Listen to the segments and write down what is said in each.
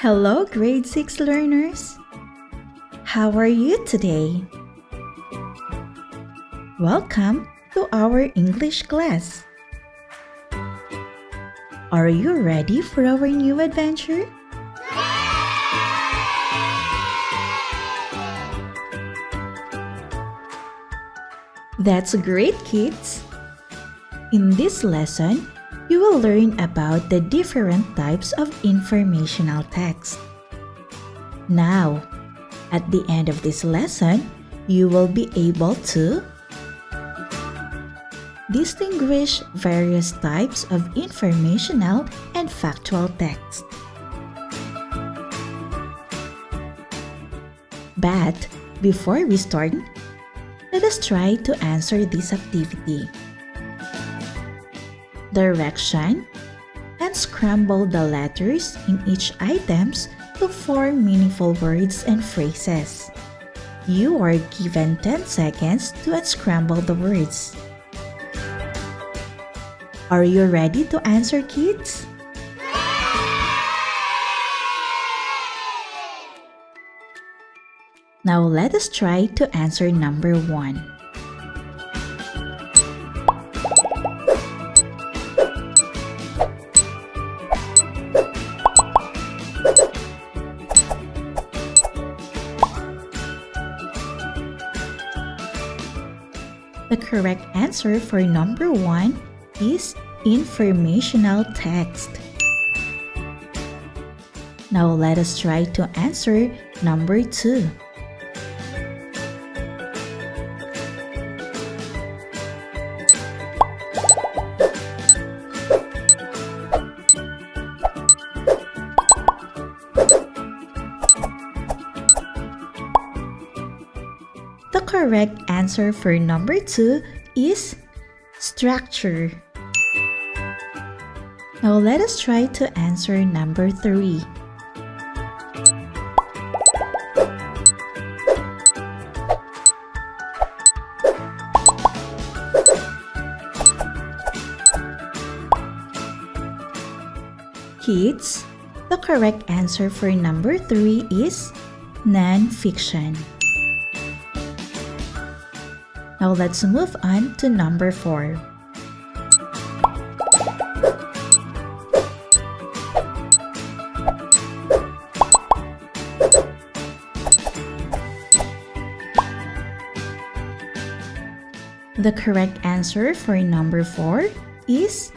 Hello, grade 6 learners! How are you today? Welcome to our English class. Are you ready for our new adventure? That's great, kids! In this lesson, you will learn about the different types of informational text. Now, at the end of this lesson, you will be able to distinguish various types of informational and factual text. But before we start, let us try to answer this activity. Direction: unscramble the letters in each items to form meaningful words and phrases. You are given 10 seconds to unscramble the words. Are you ready to answer, kids? Now let us try to answer number 1. The correct answer for number 1 is informational text. Now let us try to answer number 2. The correct answer for number 2 is structure. Now let us try to answer number 3. Kids, the correct answer for number 3 is non-fiction. Now let's move on to number 4. The correct answer for number 4 is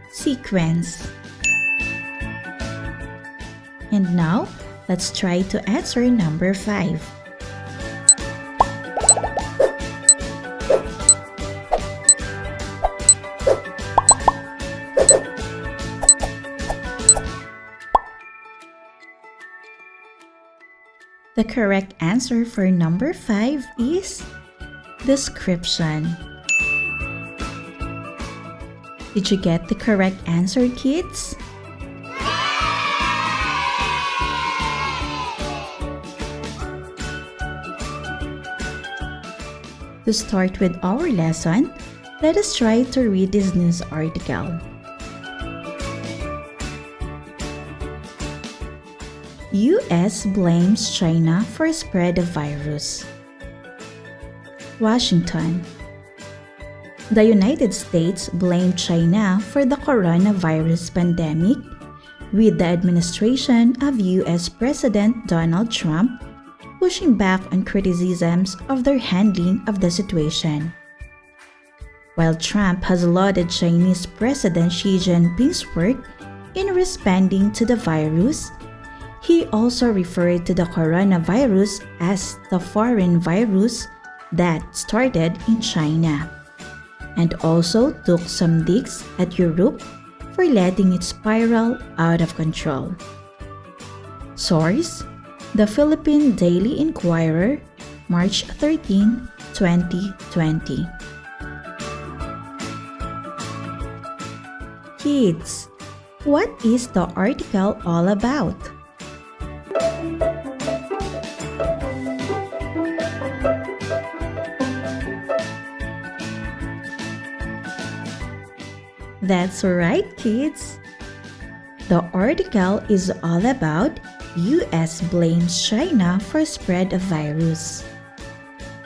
sequence. And now, let's try to answer number 5. The correct answer for number 5 is description. Did you get the correct answer, kids? To start with our lesson, let us try to read this news article. U.S. blames China for spread of virus. Washington. The United States blamed China for the coronavirus pandemic, with the administration of U.S. President Donald Trump pushing back on criticisms of their handling of the situation. While Trump has lauded Chinese President Xi Jinping's work in responding to the virus, he also referred to the coronavirus as the foreign virus that started in China, and also took some digs at Europe for letting it spiral out of control. Source: The Philippine Daily Inquirer, March 13, 2020. Kids, what is the article all about? That's right, kids. The article is all about US blames China for spread of virus.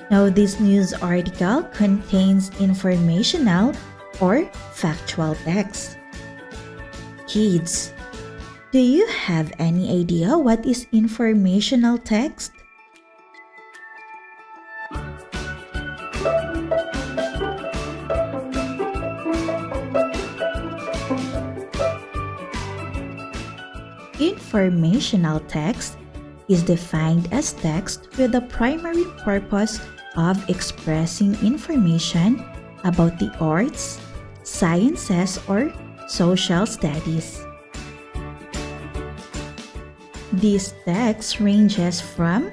Now, this news article contains informational or factual text. Kids, do you have any idea what is informational text? Informational text is defined as text with the primary purpose of expressing information about the arts, sciences, or social studies. This text ranges from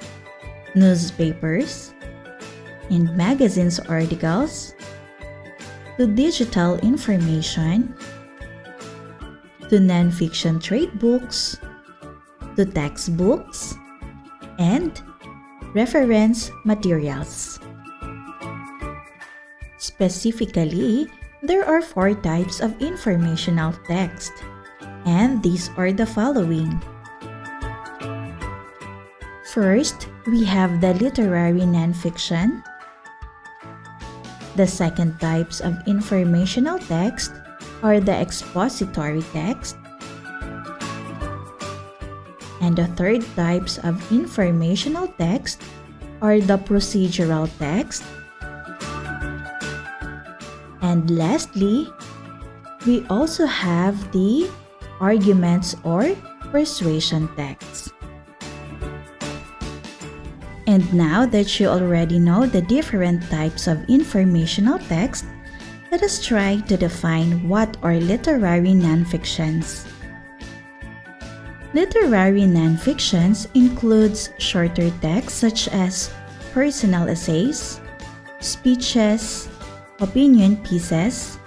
newspapers and magazines articles to digital information to non-fiction trade books, to textbooks, and reference materials. Specifically, there are 4 types of informational text, and these are the following. First, we have the literary nonfiction. The second types of informational text are the expository text. And the third types of informational text are the procedural text. And lastly, we also have the arguments or persuasion text. And now that you already know the different types of informational text, let us try to define what are literary nonfictions. Literary nonfictions includes shorter texts such as personal essays, speeches, opinion pieces,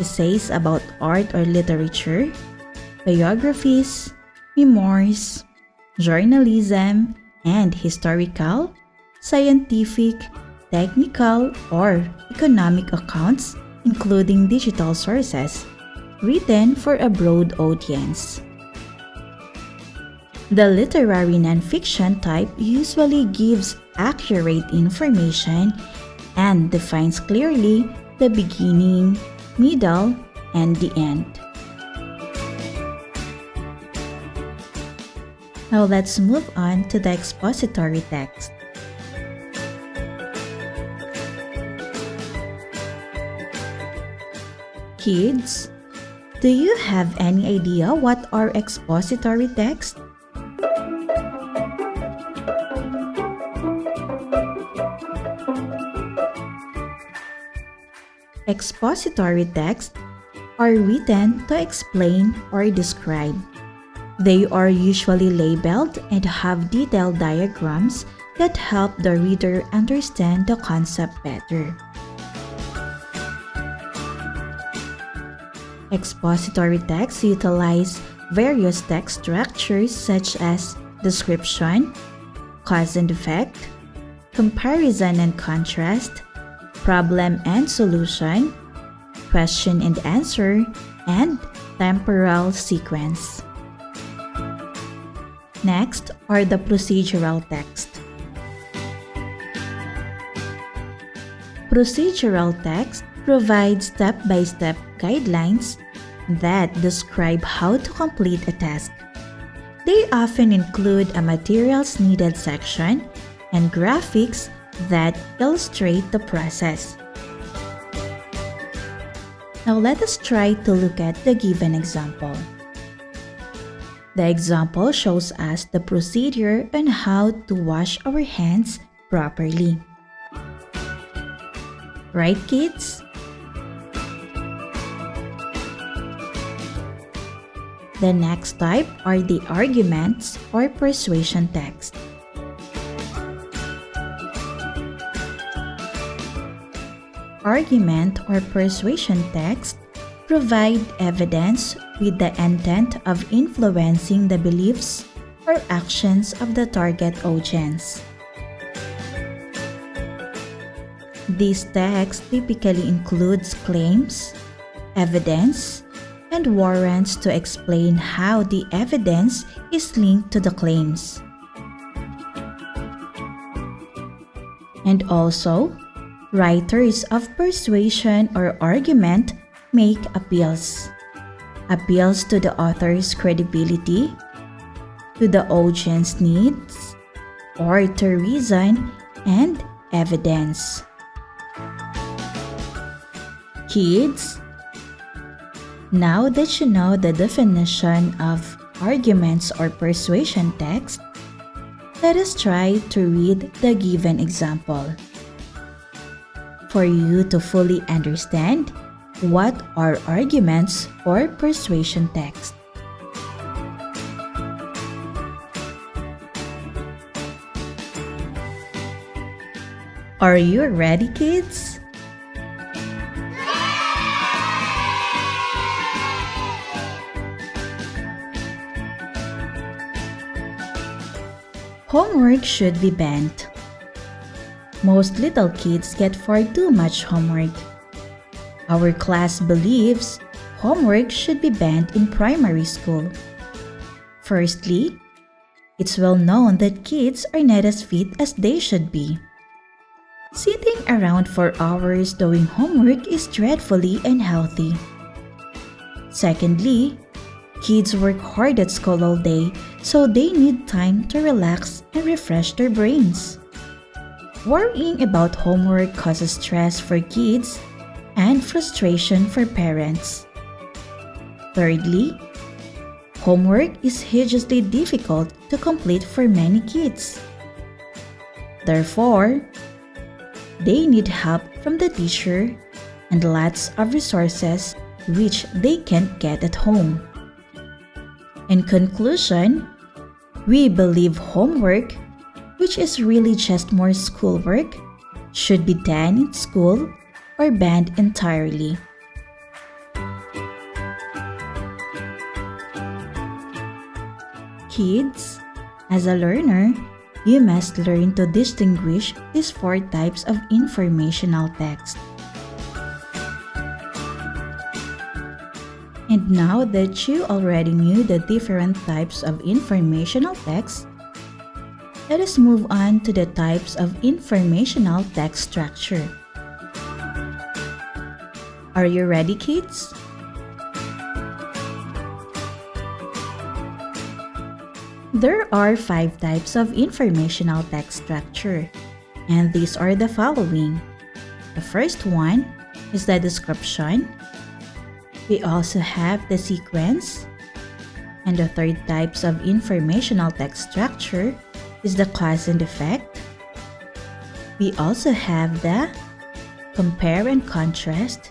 essays about art or literature, biographies, memoirs, journalism, and historical, scientific, technical, or economic accounts, including digital sources, written for a broad audience. The literary nonfiction type usually gives accurate information and defines clearly the beginning, middle, and the end. Now let's move on to the expository text. Kids, do you have any idea what are expository text? Expository texts are written to explain or describe. They are usually labeled and have detailed diagrams that help the reader understand the concept better. Expository texts utilize various text structures such as description, cause and effect, comparison and contrast, problem and solution, question and answer, and temporal sequence. Next are the procedural text. Procedural text provides step-by-step guidelines that describe how to complete a task. They often include a materials needed section and graphics that illustrate the process. Now let us try to look at the given example. The example shows us the procedure on how to wash our hands properly. Right, kids? The next type are the arguments or persuasion text. Argument or persuasion text provide evidence with the intent of influencing the beliefs or actions of the target audience. This text typically includes claims, evidence, and warrants to explain how the evidence is linked to the claims. And also, writers of persuasion or argument make appeals. Appeals to the author's credibility, to the audience needs, or to reason and evidence. Kids, now that you know the definition of arguments or persuasion text, let us try to read the given example. For you to fully understand what are arguments or persuasion text. Are you ready, kids? Homework should be banned. Most little kids get far too much homework. Our class believes homework should be banned in primary school. Firstly, it's well known that kids are not as fit as they should be. Sitting around for hours doing homework is dreadfully unhealthy. Secondly, kids work hard at school all day, so they need time to relax and refresh their brains. Worrying about homework causes stress for kids and frustration for parents. Thirdly, homework is hugely difficult to complete for many kids. Therefore, they need help from the teacher and lots of resources which they can't get at home. In conclusion, we believe homework, which is really just more schoolwork, should be done in school or banned entirely. Kids, as a learner, you must learn to distinguish these 4 types of informational text. And now that you already knew the different types of informational text, let us move on to the types of informational text structure. Are you ready, kids? There are 5 types of informational text structure, and these are the following. The first one is the description. We also have the sequence. And the third types of informational text structure is the cause and effect. We also have the compare and contrast.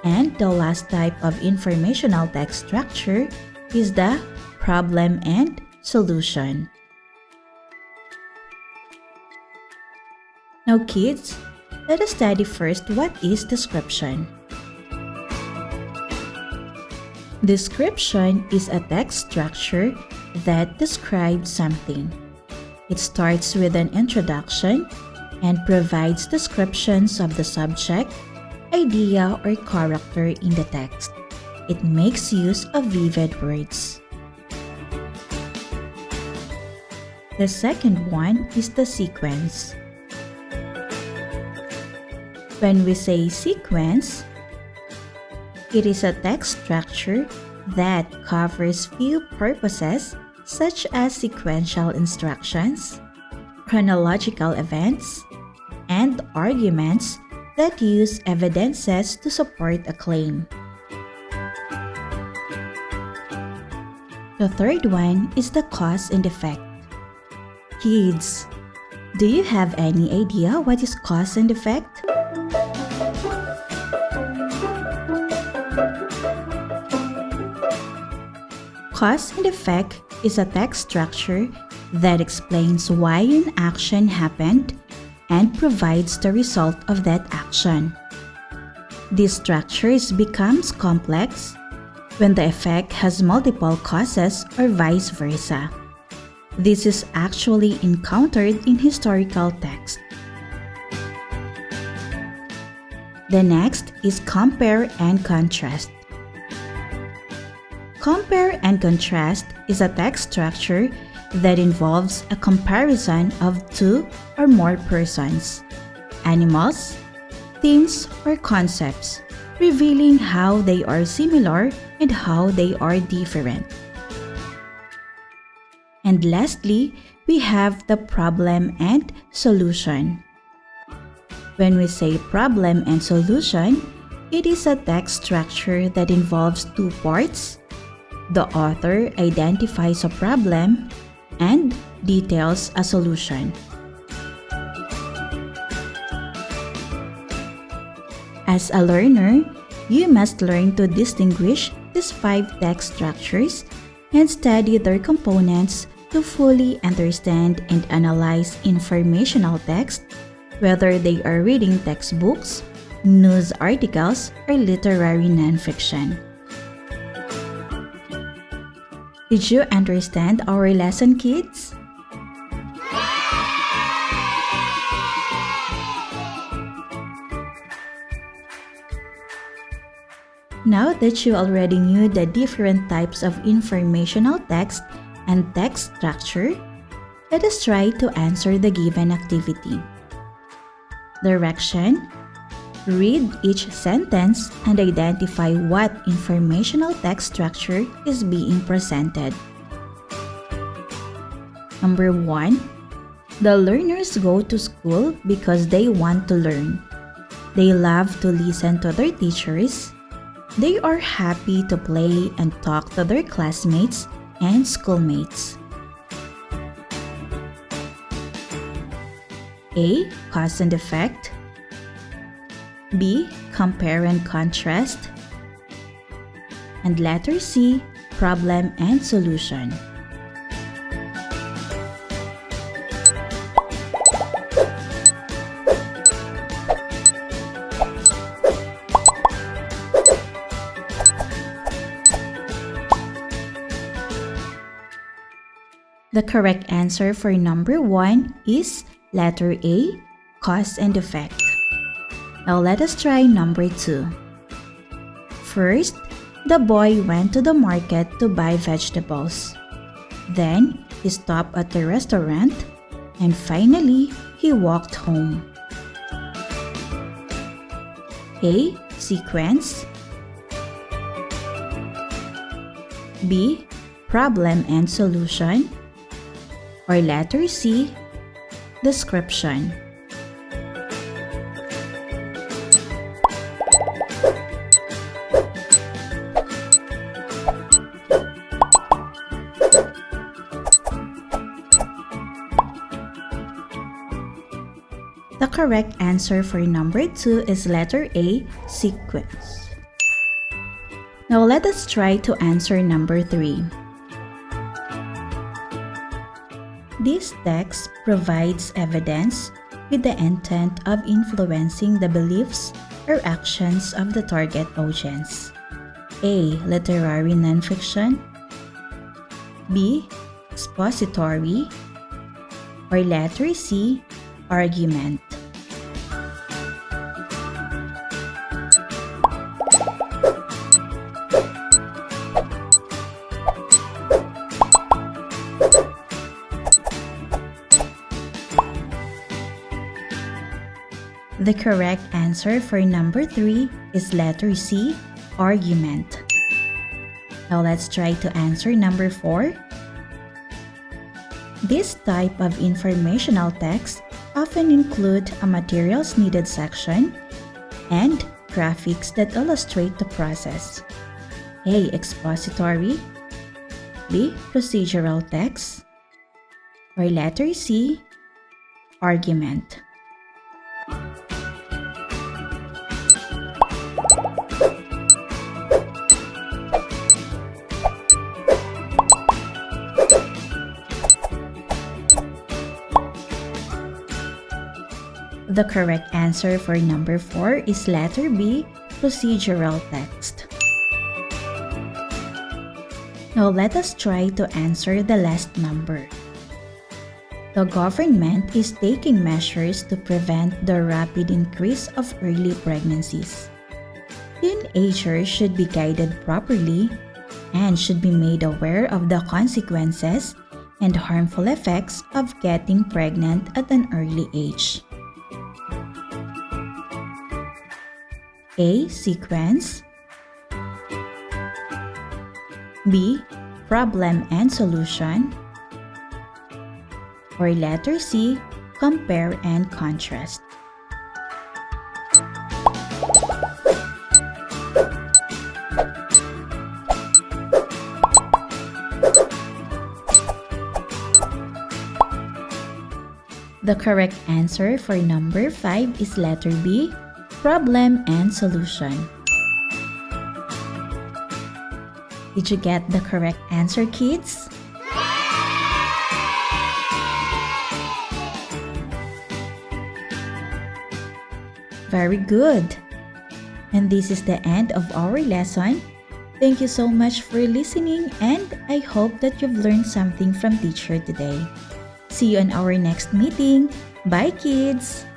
And the last type of informational text structure is the problem and solution. Now kids, let us study first what is description. Description is a text structure that describes something. It starts with an introduction and provides descriptions of the subject, idea, or character in the text. It makes use of vivid words. The second one is the sequence. When we say sequence, it is a text structure that covers few purposes such as sequential instructions, chronological events, and arguments that use evidences to support a claim. The third one is the cause and effect. Kids, do you have any idea what is cause and effect? Cause and effect is a text structure that explains why an action happened and provides the result of that action. This structure becomes complex when the effect has multiple causes or vice versa. This is actually encountered in historical text. The next is compare and contrast. Compare and contrast is a text structure that involves a comparison of two or more persons, animals, things, or concepts, revealing how they are similar and how they are different. And lastly, we have the problem and solution. When we say problem and solution, it is a text structure that involves two parts. The author identifies a problem and details a solution. As a learner, you must learn to distinguish these 5 text structures and study their components to fully understand and analyze informational text, whether they are reading textbooks, news articles, or literary nonfiction. Did you understand our lesson, kids? Now that you already knew the different types of informational text and text structure, let us try to answer the given activity. Direction: read each sentence and identify what informational text structure is being presented. Number 1. The learners go to school because they want to learn. They love to listen to their teachers. They are happy to play and talk to their classmates and schoolmates. A. Cause and effect. B. Compare and contrast. And letter C. Problem and solution. The correct answer for number 1 is letter A, cause and effect. Now let us try number 2. First, the boy went to the market to buy vegetables. Then, he stopped at the restaurant, and finally, he walked home. A. Sequence. B. Problem and solution. Or letter C. Description. The correct answer for number 2 is letter A, sequence. Now let us try to answer number 3. This text provides evidence with the intent of influencing the beliefs or actions of the target audience. A. Literary nonfiction. B. Expository. Or letter C. Argument. The correct answer for number 3 is letter C, argument. Now let's try to answer number 4. This type of informational text often include a materials needed section and graphics that illustrate the process. A. Expository. B. Procedural text. Or letter C. Argument. The correct answer for number 4 is letter B, procedural text. Now let us try to answer the last number. The government is taking measures to prevent the rapid increase of early pregnancies. Teenagers should be guided properly and should be made aware of the consequences and harmful effects of getting pregnant at an early age. A. Sequence. B. Problem and solution. Or letter C. Compare and contrast. The correct answer for number 5 is letter B, problem and solution. Did you get the correct answer, kids? Very good. And this is the end of our lesson. Thank you so much for listening, and I hope that you've learned something from teacher today. See you on our next meeting. Bye, kids!